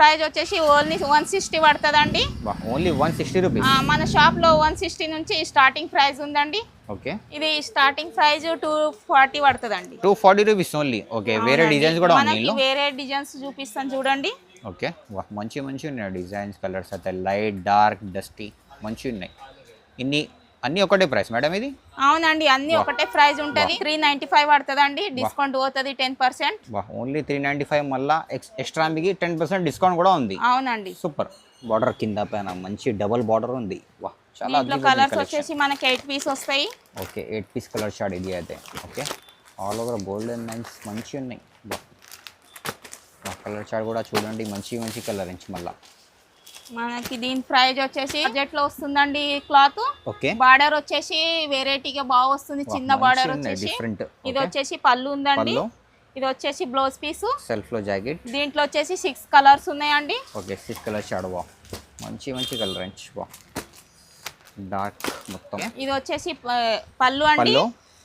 Price వచ్చేసి only 160 పడుతుందండి. Only 160 rupees. మన షాప్ లో 160 నుంచి స్టార్టింగ్ ప్రైస్ ఉందండి. ఓకే, ఇది స్టార్టింగ్ ప్రైస్ 240 పడుతుందండి. 240 రూపీస్ ఓన్లీ. ఓకే, వేరే డిజైన్స్ కూడా ఉన్నాయి. మనకి వేరే డిజైన్స్ చూపిస్తాను చూడండి. ఓకే, మంచి ఉన్నాయి డిజైన్స్, కలర్స్ అయితే లైట్ డార్క్ డస్టీ మంచి ఉన్నాయి. అన్ని ఒకటే ప్రైస్ మేడం ఇది? అవునండి, అన్ని ఒకటే ప్రైస్ ఉంటుంది. 395 పడుతుందండి. డిస్కౌంట్ పోతుంది 10%. ఓన్లీ 395. మళ్ళీ ఎక్స్ట్రా మీకు 10% డిస్కౌంట్ కూడా ఉంది. అవునండి, సూపర్. బార్డర్ కింద పైన మంచి డబుల్ బార్డర్ ఉంది. వా, చాలా కలర్స్ వచ్చేసి మనకి 8 పీస్ వస్తాయి. ఓకే, 8 పీస్ కలర్ షార్ట్ ఇది అయితే. Okay, all over golden lines మంచి ఉన్నాయి. కలర్ షార్ట్ కూడా చూడండి, మంచి కలర్ నుంచి. మళ్ళీ మనకి దీని ప్రైస్ వచ్చేసి బడ్జెట్ లో వస్తుందండి. క్లాత్ ఓకే, బార్డర్ వచ్చేసి వెరైటీగా బాగా వస్తుంది. చిన్న బార్డర్ వచ్చేసి డిఫరెంట్. ఇది వచ్చేసి పళ్ళు ఉందండి. ఇది వచ్చేసి బ్లౌజ్ పీస్, సెల్ఫ్ లో జాకెట్. దీంట్లో వచ్చేసి 6 కలర్స్ ఉన్నాయండి. Okay, 6 colour short. వా, మంచి కలర్ రేంజ్. వా, డార్క్ మొత్తం. ఇది వచ్చేసి పళ్ళు అండి.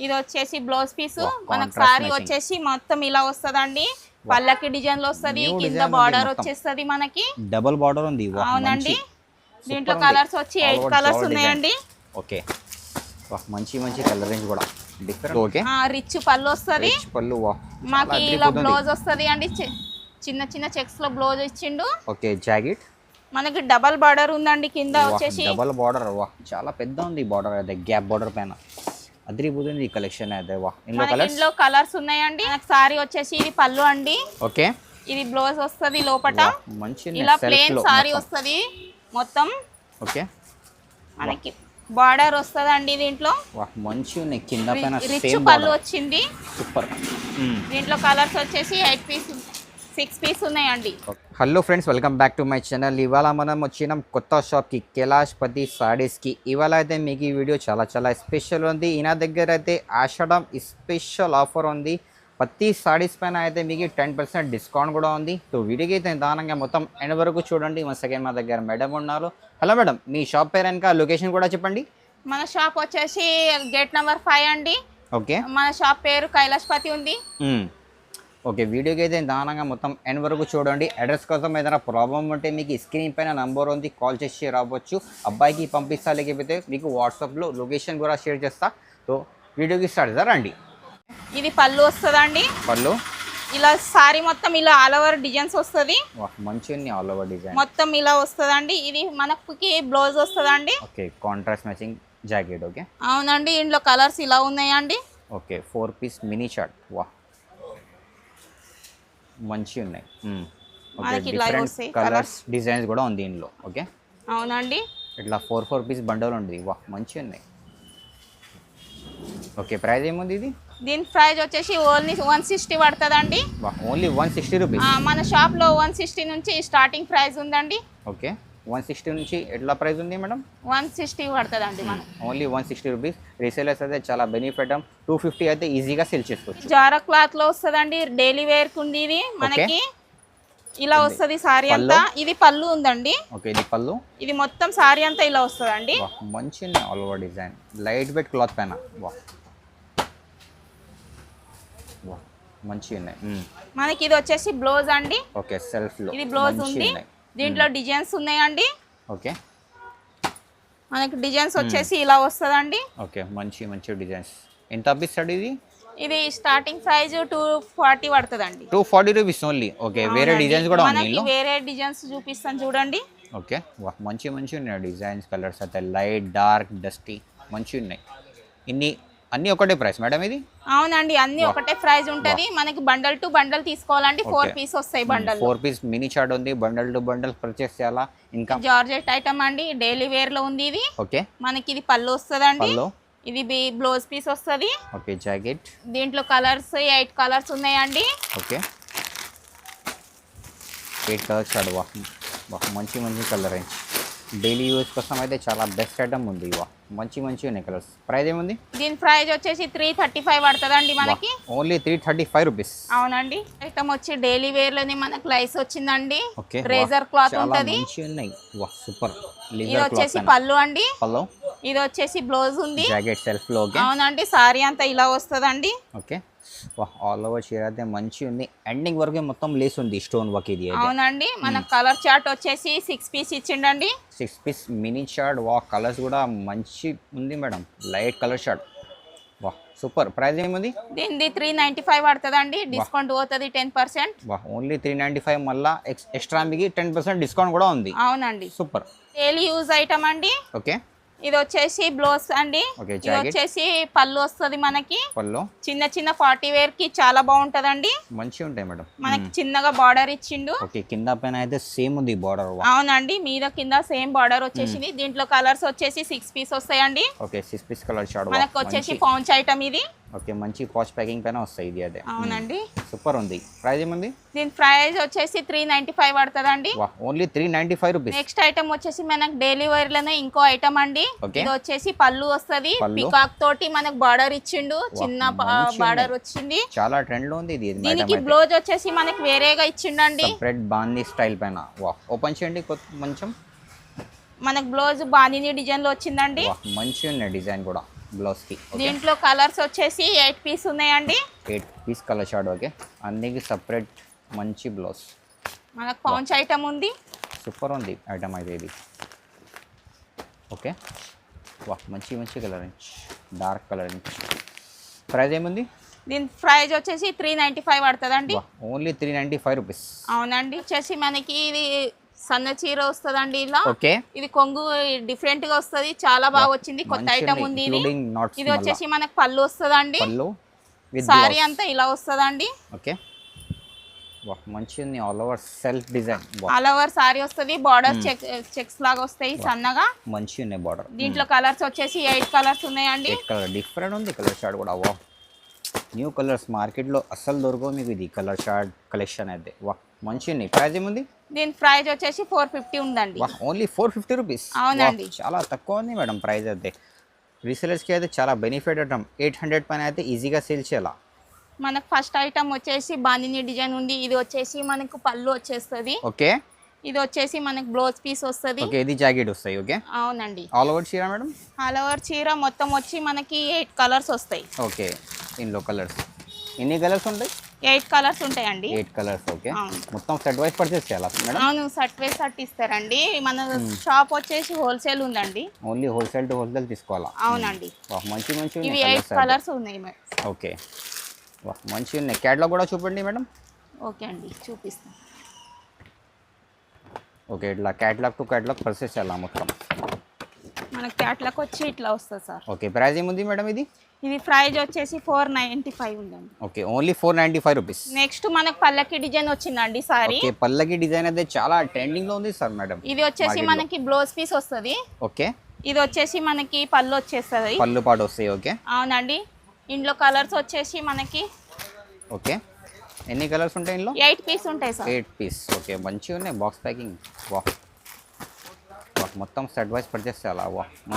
ఇది వచ్చేసి బ్లౌజ్ పీస్. మనకి సారీ వచ్చేసి మొత్తం ఇలా వస్తుందండి. పళ్ళకి డిజైన్ లో వస్తుంది. కింద బార్డర్ వచ్చేస్తుంది మనకి. డబుల్ బార్డర్ ఉంది. అవునండి, దీంట్లో కలర్స్ వచ్చి 8 కలర్స్ ఉన్నాయండి. ఓకే, మంచి కలర్ రేంజ్ కూడా డిఫరెంట్. ఓకే, రిచ్ పళ్ళు వస్తుంది. పళ్ళు మాకి ఇలా బ్లౌజ్ వస్తుంది అండి. చిన్న చెక్స్ లో బ్లౌజ్ ఇచ్చిండు. ఓకే, జాకెట్ మనకి డబల్ బార్డర్ ఉందండి. కింద వచ్చేసి డబల్ బార్డర్. వా, చాలా పెద్ద ఉంది బార్డర్ అయితే. గ్యాప్ బార్డర్ పైన అదిరిపోతుంది ఈ కలెక్షన్ అయితే. వా, ఇందులో కలర్స్ ఉన్నాయండి. సారీ వచ్చేసి ఇది పళ్ళు అండి. ఓకే, ఇది బ్లౌజ్ వస్తుంది లోపట. మంచి ఇలా ప్లేన్ సారీ వస్తుంది మొత్తం. ఓకే, మనకి బార్డర్ వస్తుంది అండి. దీంట్లో మంచి ఉన్నాయి. కింద పైన రిచ్ పళ్ళు వచ్చింది. సూపర్. దీంట్లో కలర్స్ వచ్చేసి 6 పీస్ ఉన్నాయండి. Hello friends, welcome back to my channel. ఇవాళ మనం వచ్చినాం కొత్త షాప్కి, కైలాష్పతి సారీస్కి. ఇవాళ అయితే మీకు ఈ వీడియో చాలా స్పెషల్ ఉంది. ఈయన దగ్గర అయితే ఆషాఢం స్పెషల్ ఆఫర్ ఉంది. ప్రతి సారీస్ పైన అయితే మీకు 10% డిస్కౌంట్ కూడా ఉంది. సో వీడియోకి అయితే దానంగా మొత్తం ఎండ్ వరకు చూడండి. మా సెకండ్ మా దగ్గర మేడం ఉన్నారు. హలో మేడం, మీ షాప్ పేరు ఇంకా లొకేషన్ కూడా చెప్పండి. మన షాప్ వచ్చేసి గేట్ నెంబర్ 5 అండి. ఓకే, మన షాప్ పేరు కైలాష్పతి ఉంది. ఓకే, వీడియోకి అయితే దానంగా మొత్తం ఎండ్ వరకు చూడండి. అడ్రస్ కోసం ఏదైనా ప్రాబ్లం ఉంటే మీకు స్క్రీన్ పైన నంబర్ ఉంది, కాల్ చేసి రావచ్చు. అబ్బాయికి పంపిస్తా, లేకపోతే మీకు వాట్సాప్లో లొకేషన్ కూడా షేర్ చేస్తా. సో వీడియోకి స్టార్ట్ చేద్దాం రండి. ఇది పళ్ళు వస్తుందండి. పళ్ళు ఇలా సారీ మొత్తం ఇలా ఆల్ ఓవర్ డిజైన్స్ వస్తుంది. మంచి ఆల్ ఓవర్ డిజైన్ మొత్తం ఇలా వస్తుందండి. ఇది మనకి బ్లౌజ్ వస్తుందండి. Okay, contrast matching jacket. Okay, అవునండి, ఇందులో కలర్స్ ఇలా ఉన్నాయండి. Okay, 4 piece mini short. వా, మంచి ఉన్నాయి. కలర్స్ డిజైన్స్ కూడా ఉంది దీనిలో. ఓకే, అవునండి, ఇట్లా 4 పీస్ బండల్ ఉంది. వా, మంచి ఉన్నాయి. ఓకే, ప్రైస్ ఏముంది ఇది? దీని ప్రైస్ వచ్చేసి ఓన్లీ 160 పడుతుందండి. Only 160 rupees. మన షాప్ లో 160 నుంచి స్టార్టింగ్ ప్రైస్ ఉందండి. ఓకే, 160 నుంచి ఎట్లా ప్రైస్ ఉంది మేడం? 160 పడుతుందండి. మనం ఓన్లీ 160 రూపీస్. రీసేలర్స్ అయితే చాలా బెనిఫిట్. 250 అయితే ఈజీగా సేల్ చేసుకోవచ్చు. జారా క్లాత్ లో వస్తుందండి. డైలీ వేర్ కుంది ఇది మనకి. ఇలా వస్తుంది సారీ అంతా. ఇది పళ్ళు ఉందండి. ఓకే, ఇది పళ్ళు. ఇది మొత్తం సారీ అంతా ఇలా వస్తుందండి. మంచి all over design, light weight cloth పైన. మంచి ఉన్నాయి. మనకి ఇది వచ్చేసి బ్లౌజ్ అండి. ఓకే, సెల్ఫ్ లో ఇది బ్లౌజ్ ఉంది. దీంట్లో డిజైన్స్ ఉన్నాయండి. ఓకే, మనకి డిజైన్స్ వచ్చేసి ఇలా వస్తుందండి. ఓకే, మంచి డిజైన్స్. ఎంత అప్పిస్తాడు ఇది? ఇది స్టార్టింగ్ ప్రైస్ 240 పడుతుందండి. 240 రూపీస్ ఓన్లీ. ఓకే, వేరే డిజైన్స్ కూడా ఉన్నాయి. వేరే డిజైన్స్ చూపిస్తాను చూడండి. ఓకే, మంచి ఉన్నాయి డిజైన్స్, కలర్స్ అయితే లైట్ డార్క్ డస్టీ మంచి ఉన్నాయి. అన్ని ఒకటే ప్రైస్ మేడం ఇది? అవునండి, అన్ని ఒకటే ప్రైస్ ఉంటది. మనకి బండల్ టు బండల్ తీసుకోవాలంటే 4 పీస్ వస్తాయి. బండల్ 4 పీస్ మినీ చార్ట్ ఉంది. బండల్ టు బండల్ పర్చేస్ చేయాలా? ఇంకా జార్జెట్ ఐటమ్ అండి. డైలీ వేర్ లో ఉంది ఇది. ఓకే, మనకి ఇది పళ్ళు వస్తుందండి. ఇది బ్లౌజ్ పీస్ వస్తుంది. Okay, jacket. దీంట్లో కలర్స్ 8 కలర్స్ ఉన్నాయండి. ఓకే, 8 కలర్స్ చాలు. మంచి కలర్ రేంజ్. డైలీ యూజ్ కోసం అయితే చాలా బెస్ట్ ఐటమ్ ఉంది. మంచి ఉన్నాయి కలర్స్. ప్రైస్ ఏముంది? దీని ప్రైస్ వచ్చేసి 335 పడుతుందండి మనకి. Only 335 rupees. అవునండి, ఐటమ్ వచ్చి డైలీ వేర్ లోనే మనకు లైస్ వచ్చిందండి. ఓకే, రేజర్ క్లాత్ ఉంటది. సూపర్. ఇది వచ్చేసి పళ్ళు అండి. పళ్ళు. ఇది వచ్చేసి బ్లౌజ్ ఉంది. జాకెట్ సెల్ఫ్ లో. అవునండి, సారీ అంతా ఇలా వస్తుందండి. ఓకే, ఆల్ ఓవర్ చీర అయితే మంచి ఉంది, ఎండింగ్ వరకు మొత్తం లేస్ ఉంది స్టోన్ వర్క్ ఇది అయితే. అవునండి మన కలర్ చార్ట్ వచ్చేసి 6 పీస్ ఇచ్చిండండి. 6 పీస్ మినీ షార్ట్. కలర్స్ కూడా మంచి ఉంది madam, light colour short. Super. Price ఏముంది దీనిది 395 పడుతుందండి, డిస్కౌంట్ పోతుంది 10%. ఓన్లీ 395, మళ్ళీ ఎక్స్ట్రా మీకు 10% డిస్కౌంట్ కూడా ఉంది. అవునండి సూపర్. డైలీ యూజ్ ఐటమ్ అండి. ఓకే, ఇది వచ్చేసి బ్లౌజ్ అండి. ఓకే, ఇది వచ్చేసి పళ్ళు వస్తుంది మనకి. పళ్ళు చిన్న చిన్న పార్టీ వేర్ కి చాలా బాగుంటదండి, మంచిగా ఉంటాయి మేడం. మనకి చిన్నగా బార్డర్ ఇచ్చిండు. ఓకే, కింద పైన అయితే సేమ్ ఉంది బార్డర్. అవునండి మీద కింద సేమ్ బార్డర్ వచ్చేసింది. దీంట్లో కలర్స్ వచ్చేసి 6 పీస్ వస్తాయండి. ఓకే, 6 పీస్ కలర్ షార్ట్ మనకు వచ్చేసి పౌంచ్ ఐటమ్ ఇది. ఓకే, మంచి పాచ్ ప్యాకింగ్ పైన వస్తాయి ఇది అదే. అవునండి సూపర్ ఉంది. ప్రైస్ ఏముంది దీని ప్రైస్ వచ్చేసి 395 పడుతుందండి. Only 395 rupees. నెక్స్ట్ ఐటమ్ వచ్చేసి మనకు డైలీ వేర్ లోనే ఇంకో ఐటమ్ అండి. Okay. ఇది వచ్చేసి పళ్ళు వస్తది, పికాక్ తోటి మనకు బార్డర్ ఇచ్చిండు, చిన్న బార్డర్ వచ్చింది. చాలా ట్రెండ్ లో ఉంది ఇది. దీనికి బ్లౌజ్ వచ్చేసి మనకి వేరేగా ఇచ్చిండండి, సెపరేట్ బాందీ స్టైల్ పైన. ఓపెన్ చేయండి కొంచెం. మనకు బ్లౌజ్ బాందిని డిజైన్ లో వచ్చిందండి. మంచిగా ఉన్నాయి డిజైన్ కూడా బ్లౌజ్ కి. దీంట్లో కలర్స్ వచ్చేసి 8 పీస్ ఉన్నాయండి. 8 పీస్ కలర్ షార్ట్. ఓకే, అన్నికి సపరేట్ మంచి బ్లౌజ్. మనకు పౌంచ్ ఐటమ్ ఉంది. సూపర్ ఉంది ఐటమ్ అయితే ఇది. ఓకే, మంచి మంచి కలర్ డార్క్ కలర్. ప్రైస్ ఏముంది దీని ప్రైస్ వచ్చేసి 395 పడుతుందండి. Only 395 rupees. అవునండి వచ్చేసి మనకి ఇది సన్న చీర వస్తుందండి ఇలా. ఓకే, ఇది కొంగు డిఫరెంట్ గా వస్తుంది, చాలా బాగా వచ్చింది, కొత్త ఐటమ్ ఉంది ఇది. ఇది వచ్చేసి మనకు పళ్ళు వస్తుందండి, సారీ అంతా ఇలా వస్తుందండి. ఓకే, మంచి ఉంది. All over self design, all over sorry వస్తుంది, బార్డర్ చెక్స్ లాగా వస్తాయి సన్నగా. మంచి ఉన్నాయి బార్డర్. దీంట్లో కలర్స్ వచ్చేసి 8 కలర్స్ ఉన్నాయండి. డిఫరెంట్ ఉంది కలర్ షార్ట్ కూడా. న్యూ కలర్స్ మార్కెట్లో అస్సలు దొరకవు మీకు ఇది కలర్ షార్ట్ కలెక్షన్ అయితే. మంచి ఉన్నాయి. ప్రైస్ ఏముంది దీని ప్రైస్ వచ్చేసి 450 ఉందండి. Only 450 rupees. అవునండి చాలా తక్కువ ఉంది మేడం ప్రైస్ అయితే. రీసెలర్స్కి అయితే చాలా బెనిఫిట్ ఐటమ్. 800 పైన అయితే ఈజీగా సేల్ చేయాలా. మనకు ఫస్ట్ ఐటమ్ వచ్చేసి బాందిని డిజైన్ ఉంది. ఇది వచ్చేసి మనకు పళ్ళు వచ్చేస్తుంది. ఓకే, ఇది వచ్చేసి మనకు బ్లౌజ్ పీస్ వస్తుంది. ఓకే, ఇది జాకెట్ వస్తాయి. ఓకే, అవునండి ఆల్ ఓవర్ చీర మేడం. ఆల్ ఓవర్ చీర మొత్తం వచ్చి మనకి 8 కలర్స్ వస్తాయి. ఓకే, ఇందులో కలర్స్ ఎన్ని కలర్స్ ఉంటాయి? 8 కలర్స్ ఉంటాయండి. 8 కలర్స్. ఓకే, మొత్తం సెట్ వైస్ పర్చేస్ చేయాలా మేడం? అవును, సెట్ వైస్ సెట్ ఇస్తారండి. మన షాప్ వచ్చేసి హోల్సేల్ ఉందండి. ఓన్లీ హోల్సేల్ టు హోల్సేల్ తీసుకోవాలా? అవునండి. మంచి మంచి ఇవి 8 కలర్స్ ఉన్నాయి మేడం. ఓకే, మంచి ఉన్నాయి. క్యాటలాగ్ కూడా చూపండి మేడం. ఓకే అండి చూపిస్తాను. ఓకే, ఇట్లా క్యాటలాగ్ టు క్యాటలాగ్ పర్చేస్ చేయాలా మొత్తం? మన క్యాటలాగ్ వచ్చి ఇట్లా వస్తుంది సార్. ఓకే, ప్రైస్ ఏముంది మేడం ఇది? ఇది ప్రైస్ వచ్చేసి 495 ఉందండి. Okay, only 495 rupees. నెక్స్ట్ మనకు పల్లకి డిజైన్ వచ్చిందండి సారీ. ఓకే, పల్లకి డిజైన్ అయితే చాలా ట్రెండింగ్ లో ఉంది సార్ మేడం. ఇది వచ్చేసి మనకి బ్లౌజ్ పీస్ వస్తుంది. ఓకే, ఇది వచ్చేసి మనకి పళ్ళు వచ్చేస్తుంది, పళ్ళు పాటు వస్తాయి. ఓకే, అవునండి. ఇందులో కలర్స్ వచ్చేసి మనకి ఓకే, ఎన్ని కలర్స్ ఉంటాయి ఇందులో? 8 పీస్ ఉంటాయి సార్. 8 పీస్. ఓకే, మంచిగా ఉన్నాయి. Box packing. మొత్తం సెట్ వైస్ పర్చేస్ చేయాలా?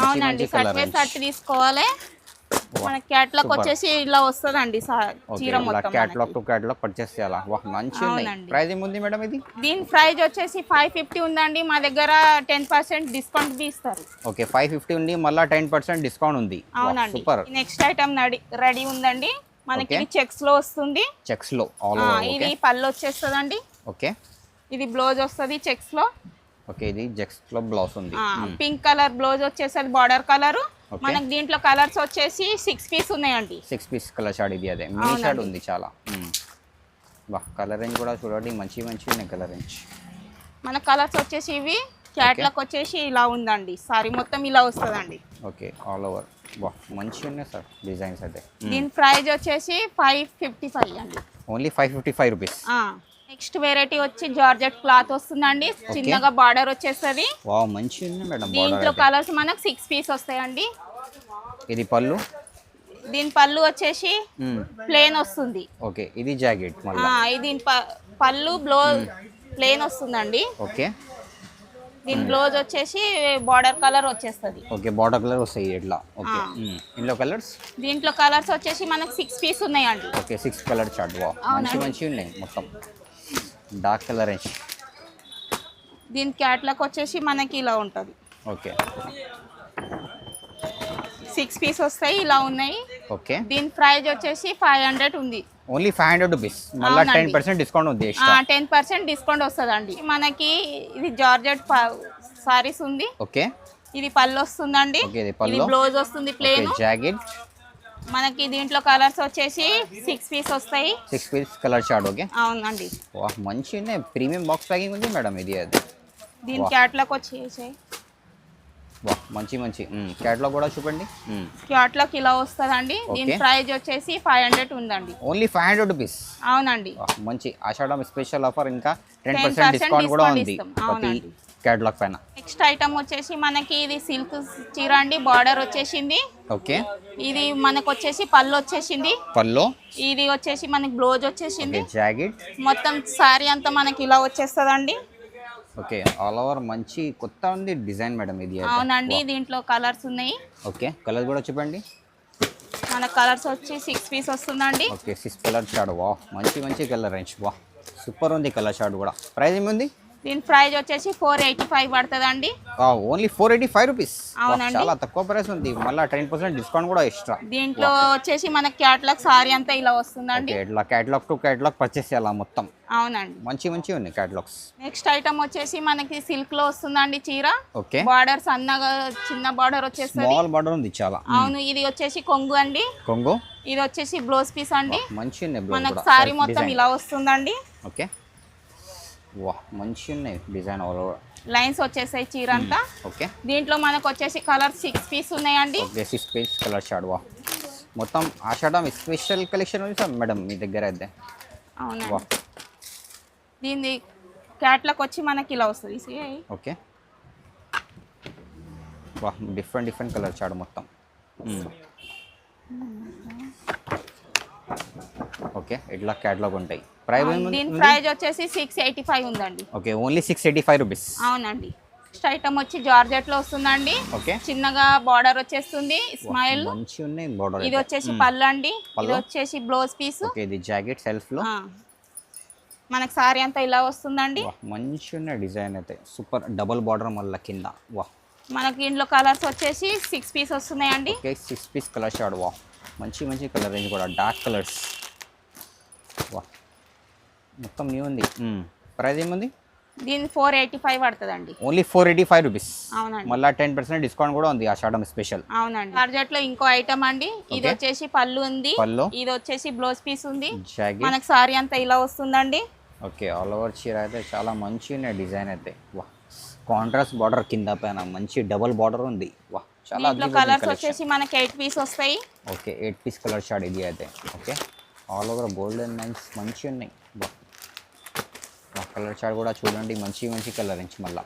అవునండి, సెట్ వైస్ సెట్ తీసుకోవాలి. మన క్యాటలాగ్ వచ్చేసి ఇలా వస్తుందండి చీర మొత్తం. క్యాటలాగ్ టు క్యాటలాగ్ పర్చేస్ చేయాలా? మంచిగా ఉన్నాయి. ప్రైస్ ఏముంది మేడం ఇది? దీని ప్రైస్ వచ్చేసి 550 ఉందండి. మా దగ్గర 10% డిస్కౌంట్ ఇస్తారు. ఓకే, 550 ఉంది, మళ్ళీ 10% డిస్కౌంట్ ఉంది. అవునండి. సూపర్. నెక్స్ట్ ఐటమ్ రెడీ ఉందండి మనకి. ఇది చెక్స్ లో వస్తుంది. చెక్స్ లో ఆల్ ఓవర్. ఇది పళ్ళు వచ్చేస్తుందండి. ఓకే, ఇది బ్లౌజ్ వస్తుంది చెక్స్ లో. ఓకే, ఇది చెక్స్ లో బ్లౌజ్ ఉంది. పింక్ కలర్ బ్లౌజ్ వచ్చేసరికి బార్డర్ కలర్. మనకి దీంట్లో కలర్స్ వచ్చేసి 6 పీస్ ఉన్నాయండి. 6 పీస్ కలర్ షార్ట్ ఇది అదే. మినీ షార్ట్ ఉంది చాలా. కలర్ రేంజ్ కూడా చూడండి, మంచి మంచి ఉన్నాయి కలర్ రేంజ్. మన కలర్స్ వచ్చేసి ఇవి. క్యాట్లాగ్ వచ్చేసి ఇలా ఉందండి, సారీ మొత్తం ఇలా వస్తుందండి. Okay, all over. మంచిగా ఉన్నాయి సార్ డిజైన్స్ అయితే. దీని ప్రైస్ వచ్చేసి 555 అండి. Only 555 rupees. నెక్స్ట్ వెరైటీ వచ్చి జార్జెట్ క్లాత్ వస్తుందండి, చిన్నగా బార్డర్ వచ్చేస్తుంది. మంచిగా ఉంది మేడం. దీంట్లో కలర్స్ మనకు 6 పీస్ వస్తాయండి. ఇది పళ్ళు. దీని పళ్ళు వచ్చేసి ప్లేన్ వస్తుంది. ఓకే, ఇది జాకెట్ మళ్ళీ. ఇది పళ్ళు బ్లౌజ్ ప్లేన్ వస్తుందండి. ఓకే, దీని బ్లౌజ్ వచ్చేసి బార్డర్ కలర్ వచ్చేస్తుంది. ఓకే, బార్డర్ కలర్ వస్తాయి ఇట్లా. ఓకే, ఇందులో కలర్స్? దీంట్లో కలర్స్ వచ్చేసి మనకు 6 పీస్ ఉన్నాయండి. Okay, 6 colour chart. మంచి మంచి ఉన్నాయి మొత్తం. Dark colour range. దీని క్యాట్లాగ్ వచ్చేసి మనకి ఇలా ఉంటుంది. ఓకే, 6 పీస్ వస్తాయి ఇలా ఉన్నాయి. ఓకే దీని ప్రైస్ వచ్చేసి 500 ఉంది. Only 500 rupees. మళ్ళీ 10% డిస్కౌంట్ ఉంది ఎక్స్ట్రా. 10% డిస్కౌంట్ వస్తుందండి. మనకి ఇది జార్జెట్ సారీస్ ఉంది. ఓకే ఇది పళ్ళు వస్తుందండి. ఓకే ఇది ఇది పళ్ళు. బ్లౌజ్ వస్తుంది ప్లేన్. జాకెట్ మనకి దీంట్లో కలర్స్ వచ్చేసి 6 పీస్ వస్తాయి. 6 పీస్ కలర్ చార్ట్. ఓకే అవునండి. వాహ్ మంచి ఉన్నాయి. ప్రీమియం బాక్స్ ప్యాకింగ్ ఉంది మేడం ఇది. అది దీని క్యాట్లాగ్ వచ్చేసి వాహ్ మంచి క్యాట్లాగ్ కూడా చూపండి. క్యాట్లాగ్ ఇలా వస్తుందండి. దీని ప్రైస్ వచ్చేసి 500 ఉందండి. Only 500 rupees. అవునండి. మంచి ఆషాఢం స్పెషల్ ఆఫర్. ఇంకా 10% డిస్కౌంట్ కూడా ఉంది ప్రతి క్యాట్లాగ్ పైన. నెక్స్ట్ ఐటమ్ వచ్చేసి మనకి ఇది సిల్క్ చీర అండి. బార్డర్ వచ్చేసింది. ఓకే ఇది మనకు వచ్చేసి పళ్ళు వచ్చేసింది. పళ్ళు. ఇది వచ్చేసి మనకి బ్లౌజ్ వచ్చేసింది. జాకెట్ మొత్తం సారీ అంతా మనకి ఇలా వచ్చేస్తుందండి. ఓకే ఆల్ ఓవర్ మంచి కొత్త ఉంది డిజైన్ మేడం ఇది. అవునండి. దీంట్లో కలర్స్ ఉన్నాయి. ఓకే కలర్ కూడా చూపండి. మన కలర్స్ వచ్చి 6 పీస్ వస్తుందండి. Okay 6 colour short. వా మంచి కలర్ రేంజ్. వా సూపర్ ఉంది కలర్ షార్ట్ కూడా. ప్రైస్ ఏముంది? దీని ప్రైస్ వచ్చేసి 485 పడుతుందండి. Only 485 rupees. అవునండి. చాలా తక్కువ ప్రైస్ ఉంది. మళ్ళీ 10% డిస్కౌంట్ కూడా ఎక్స్ట్రా. దీంట్లో వచ్చేసి మన క్యాట్లాగ్ సారీ అంతా ఇలా వస్తుందండి. ఇట్లా క్యాటలాగ్ టు క్యాటలాగ్ పర్చేస్ చేయాలా మొత్తం. అవునండి. మంచి ఉన్నాయి క్యాటలాగ్స్. నెక్స్ట్ ఐటమ్ వచ్చేసి మనకి సిల్క్ లో వస్తుందండి చీర. ఓకే బార్డర్ సన్నగా చిన్న బార్డర్ వచ్చేస్తుంది. స్మాల్ బార్డర్ ఉంది చాలా. అవును. ఇది వచ్చేసి కొంగు అండి. కొంగు. ఇది వచ్చేసి బ్లౌజ్ పీస్ అండి. మంచి ఉన్నాయి బ్లౌజ్ మనకి కూడా. సారీ మొత్తం ఇలా వస్తుందండి. ఓకే వా మంచి ఉన్నాయి డిజైన్ ఆల్ ఓవర్. లైన్స్ వచ్చేసాయి చీర అంతా. ఓకే దీంట్లో మనకు వచ్చేసి కలర్ 6 పీస్ ఉన్నాయండి. Okay 6 piece colour short. వా మొత్తం ఆషాఢం స్పెషల్ కలెక్షన్ ఉంది సార్ మేడం మీ దగ్గర అయితే. అవునండి. వా దీని క్యాట్లాగ్ వచ్చి మనకి ఇలా వస్తుంది. ఓకే వా డిఫరెంట్ కలర్ చార్ట్ మొత్తం. ఓకే ఇట్లా క్యాటలాగ్ ఉంటాయి. ప్రైస్ దీని ప్రైస్ వచ్చేసి 685 ఉందండి. Okay only 685 rupees. అవునండి. నెక్స్ట్ ఐటమ్ వచ్చి జార్జెట్ లో వస్తుందండి. ఓకే చిన్నగా బార్డర్ వచ్చేస్తుంది. స్మైల్ మంచి ఉన్నాయి బార్డర్. ఇది వచ్చేసి పళ్ళు అండి. ఇది వచ్చేసి బ్లౌజ్ పీస్. ఓకే ఇది జాకెట్ సెల్ఫ్ లో. మనకి సారీ అంతా ఇలా వస్తుందండి. మంచి ఉన్న డిజైన్ అయితే సూపర్. డబుల్ బార్డర్ మళ్ళీ కింద. వా మనకి ఇంట్లో కలర్స్ వచ్చేసి 6 పీస్ వస్తున్నాయండి. Okay 6 piece colour short. వా మంచి కలర్ రేంజ్ కూడా. Dark colours. వా మొత్తం న్యూ ఉంది. ప్రైస్ ఏముంది? దీని 485 పడుతుందండి. Only 485 rupees. అవునండి. మళ్ళీ 10% డిస్కౌంట్ కూడా ఉంది ఆషాఢం స్పెషల్. అవునండి. జార్జెట్ లో ఇంకో ఐటమ్ అండి. ఇది వచ్చేసి పళ్ళు ఉంది. పళ్ళు. ఇది వచ్చేసి బ్లౌజ్ పీస్ ఉంది. జాకెట్. మనకి సారీ అంతా ఇలా వస్తుందండి. ఓకే ఆల్ ఓవర్ చీర అయితే చాలా మంచి ఉన్నాయి డిజైన్ అయితే. వా కాంట్రాస్ట్ బార్డర్ కింద పైన మంచి డబుల్ బార్డర్ ఉంది. వా చాలా దీంట్లో కలర్స్ వచ్చేసి మనకి 8 పీస్ వస్తాయి. ఓకే 8 పీస్ కలర్ షార్ట్ ఇది అయితే. Okay all over golden lines మంచి ఉన్నాయి. వా కలర్ షార్ట్ కూడా చూడండి. మంచి కలర్ రేంజ్. మళ్ళీ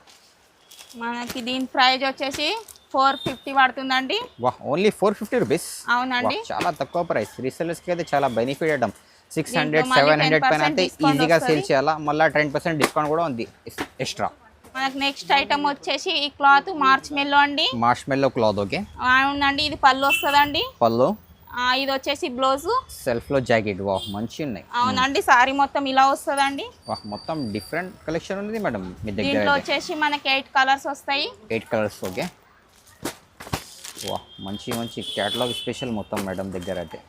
మనకి దీని ప్రైస్ వచ్చేసి 450 పడుతుందండి. వా ఓన్లీ 450 రూపీస్. అవునండి. చాలా తక్కువ ప్రైస్. రీసెల్లర్స్కి అయితే చాలా బెనిఫిట్ అయ్యడం. 600 700 పైన అయితే ఈజీగా సేల్ చేయాలా. మళ్ళీ 10% డిస్కౌంట్ కూడా ఉంది ఎక్స్ట్రా. మనకి నెక్స్ట్ ఐటమ్ వచ్చేసి ఈ క్లాత్ మార్చ్ మెల్లో అండి. మార్చ్ మెల్లో క్లాత్. ఓకే అవునండి. ఇది పళ్ళు వస్తుందండి. పళ్ళు. ఇది వచ్చేసి బ్లౌజ్. సెల్ఫ్ లో జాకెట్. వా మంచి ఉన్నాయి. అవునండి. సారీ మొత్తం ఇలా వస్తుందండి. వా మొత్తం డిఫరెంట్ కలెక్షన్ ఉంది మేడం మీ దగ్గర. దీంట్లో వచ్చేసి మనకి 8 కలర్స్ వస్తాయి. 8 కలర్స్. ఓకే వా మంచి క్యాటలాగ్ స్పెషల్ మొత్తం మేడం దగ్గర అయితే.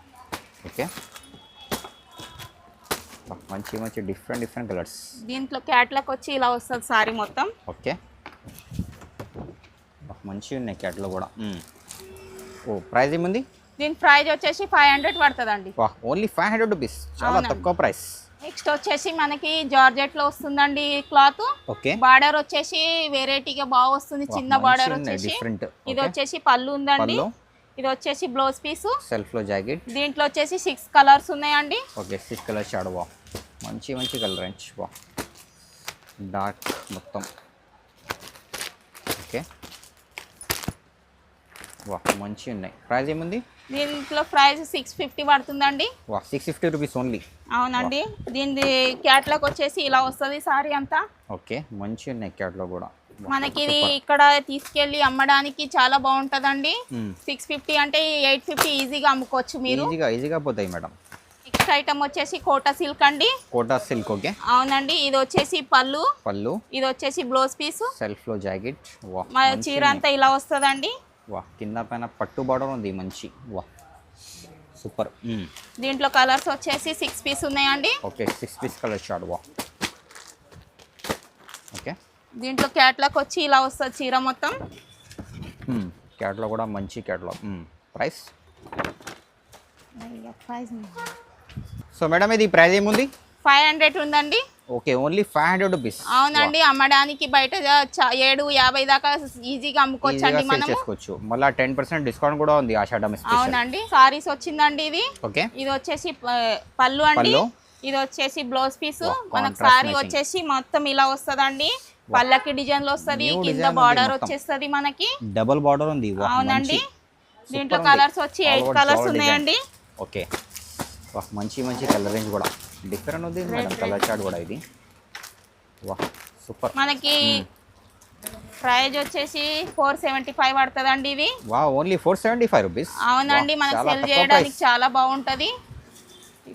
ఓకే మంచి డిఫరెంట్ కలర్స్. దీంట్లో క్యాట్లాగ్ వచ్చి ఇలా వస్తుంది సారీ మొత్తం. ఓకే మంచి ఉన్నాయి క్యాట్లాగ్ కూడా. ఓ ప్రైస్ ఏముంది? దీని ప్రైస్ వచ్చేసి 500 పడుతుందండి. వా ఓన్లీ 500 రూపీస్. చాలా తక్కువ ప్రైస్. నెక్స్ట్ వచ్చేసి మనకి జార్జెట్ లో వస్తుందండి క్లాత్. ఓకే బార్డర్ వచ్చేసి వెరైటీగా బాగా వస్తుంది. చిన్న బార్డర్ వచ్చేసి. ఇది వచ్చేసి పళ్ళు ఉందండి. ఇది వచ్చేసి బ్లౌజ్ పీస్. సెల్ఫ్ లో జాకెట్. దీంట్లో వచ్చేసి 6 కలర్స్ ఉన్నాయండి. Okay 6 colours shade. వా మంచి కలర్ రేంజ్. వా డార్క్ మొత్తం. ఓకే వా మంచి ఉన్నాయి. ప్రైస్ ఏముంది? దీంట్లో ప్రైస్ 650 పడుతుందండి. వా 650 రూపీస్ ఓన్లీ. అవునండి. దీని క్యాట్లాగ్ వచ్చేసి ఇలా వస్తుంది సారీ అంతా. ఓకే మంచి ఉన్నాయి క్యాట్లాగ్ కూడా. మనకి ఇది ఇక్కడ తీసుకెళ్ళి అమ్మడానికి చాలా బాగుంటుందండి. 650 అంటే 850 ఈజీగా అమ్ముకోవచ్చు మీరు. ఈజీగా పోతాయి మేడం. నెక్స్ట్ ఐటమ్ వచ్చేసి కోటా సిల్క్ అండి. కోటా సిల్క్. ఓకే అవునండి. ఇది వచ్చేసి పళ్ళు. ఇది వచ్చేసి బ్లౌజ్ పీస్. సెల్ఫ్ లో జాకెట్. వా మన చీర అంతా ఇలా వస్తుందండి. వా కింద పైన పట్టు బార్డర్ ఉంది మంచి. వా సూపర్. దీంట్లో కలర్స్ వచ్చేసి 6 పీస్ ఉన్నాయండి. Okay 6 piece colour short. వా ఓకే. దీంట్లో క్యాట్లాగ్ వచ్చి ఇలా వస్తుంది చీర మొత్తం. క్యాట్లాగ్ కూడా మంచి క్యాట్లాగ్. ప్రైస్? సో మేడం ఇది ప్రైస్ ఏముంది? 500 ఉందండి. Okay only 500 rupees. అవునండి, అమ్మడానికి బయట 750 దాకా ఈజీగా అమ్ముకోవచ్చండి మనం. చేసుకోవచ్చు. మళ్ళీ 10% డిస్కౌంట్ కూడా ఉంది ఆషాఢం స్పెషల్. అవునండి, సారీస్ వచ్చిందండి ఇది. ఓకే. ఇది వచ్చేసి పళ్ళు అండి. ఇది వచ్చేసి బ్లౌజ్ పీస్. మనకు సారీ వచ్చేసి మొత్తం ఇలా వస్తదండి. పళ్ళకి డిజైన్ లో వస్తది, కింద బార్డర్ వచ్చేస్తది మనకి. డబుల్ బార్డర్ ఉంది. అవునండి, దీంట్లో కలర్స్ వచ్చి 8 కలర్స్ ఉన్నాయండి. ఓకే. వాహ్ మంచి మంచి కలర్ రేంజ్ కూడా డిఫరెంట్ ఉంది మేడం. కలర్ చార్ట్ కూడా ఇది. వాహ్ సూపర్. మనకి ప్రైస్ వచ్చేసి 475 పడుతుందండి ఇది. Wow only 475 rupees. అవునండి, మనకి సెల్ చేయడానికి చాలా బాగుంటది.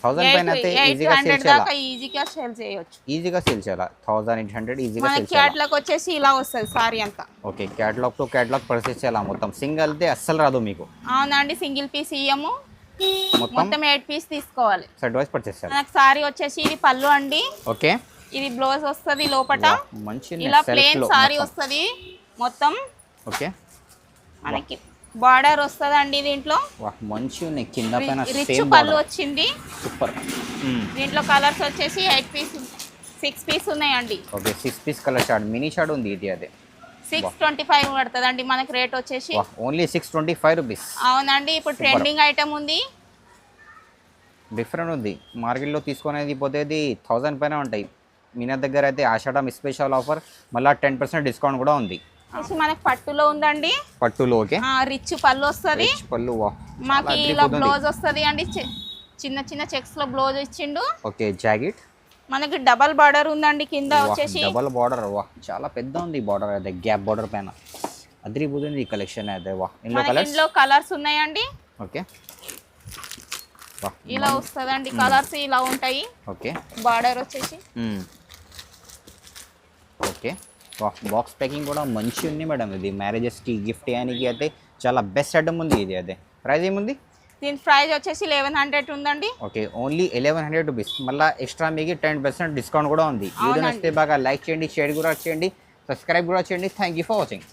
1000 పైన అయితే ఈజీగా సేల్ దాకా ఈజీగా సేల్ చేయొచ్చు. ఈజీగా సేల్ చేయాలి. 1800 ఈజీగా సేల్ చేయాలి. క్యాటలాగ్ వచ్చేసి ఇలా వస్తుంది సారీ అంతా. Okay catalogue to catalogue purchase చేయాలి మొత్తం. సింగిల్ అయితే అస్సలు రాదు మీకు. అవునండి, సింగిల్ పీస్ ఇయ్యము, మొత్తం 8 పీస్ తీసుకోవాలి. సెట్ వైస్ పర్చేస్ చేయాలి. మనకి సారీ వచ్చేసి ఇది పళ్ళు అండి. ఓకే. ఇది బ్లౌజ్ వస్తది లోపట. మంచి ఇలా ప్లేన్ సారీ వస్తది మొత్తం. ఓకే. మనకి బార్డర్ వస్తదండి దీంట్లో. వాహ్ మంచి ఉంది. కింద పైన రిచ్ సేమ్ పళ్ళు వచ్చింది. సూపర్. దీంట్లో కలర్స్ వచ్చేసి 6 పీస్ ఉన్నాయండి. Okay 6 piece colour short mini short ఉంది ఇది. అదే 625 పడుతుందండి మనకి రేట్ వచ్చేసి. Only 625 rupees. అవునండి, ఇప్పుడు ట్రెండింగ్ ఐటమ్ ఉంది. డిఫరెంట్ ఉంది. మార్కెట్లో తీసుకునేది పోతేది 1000 పైన ఉంటాయి. మీనా దగ్గర అయితే ఆషాఢం స్పెషల్ ఆఫర్, మళ్ళీ 10% డిస్కౌంట్ కూడా ఉంది. మనకి పట్టులో ఉందండి. పట్టులో ఓకే. రిచ్ పళ్ళు వస్తుంది. పళ్ళు మాకు ఇలా బ్లౌజ్ వస్తుంది అండి. చిన్న చిన్న చెక్స్ లో బ్లౌజ్ ఇచ్చిండు. ఓకే జాకెట్ మనకి డబల్ బార్డర్ ఉందండి కింద వచ్చేసి. Double border. వా చాలా పెద్ద ఉంది బార్డర్ అయితే. గ్యాప్ బార్డర్ పైన అదిరిపోతుంది ఈ కలెక్షన్ అయితే. వా ఇందులో కలర్స్ ఉన్నాయండి. ఓకే. ఇలా వస్తుందండి కలర్స్ ఇలా ఉంటాయి. ఓకే. బార్డర్ వచ్చేసి ఓకే. బాక్స్ ప్యాకింగ్ కూడా మంచి ఉంది మేడం. ఇది మ్యారేజెస్కి గిఫ్ట్ చేయడానికి అయితే చాలా బెస్ట్ ఐటమ్ ఉంది ఇది. అదే ప్రైస్ ఏముంది? దీని ప్రైస్ వచ్చేసి 1100 ఉందండి. Okay only 1100 rupees. మళ్ళీ ఎక్స్ట్రా మీకు 10% డిస్కౌంట్ కూడా ఉంది. వీడియో నచ్చితే బాగా లైక్ చేయండి, షేర్ కూడా చేయండి, సబ్స్క్రైబ్ కూడా చేయండి. Thank you for watching.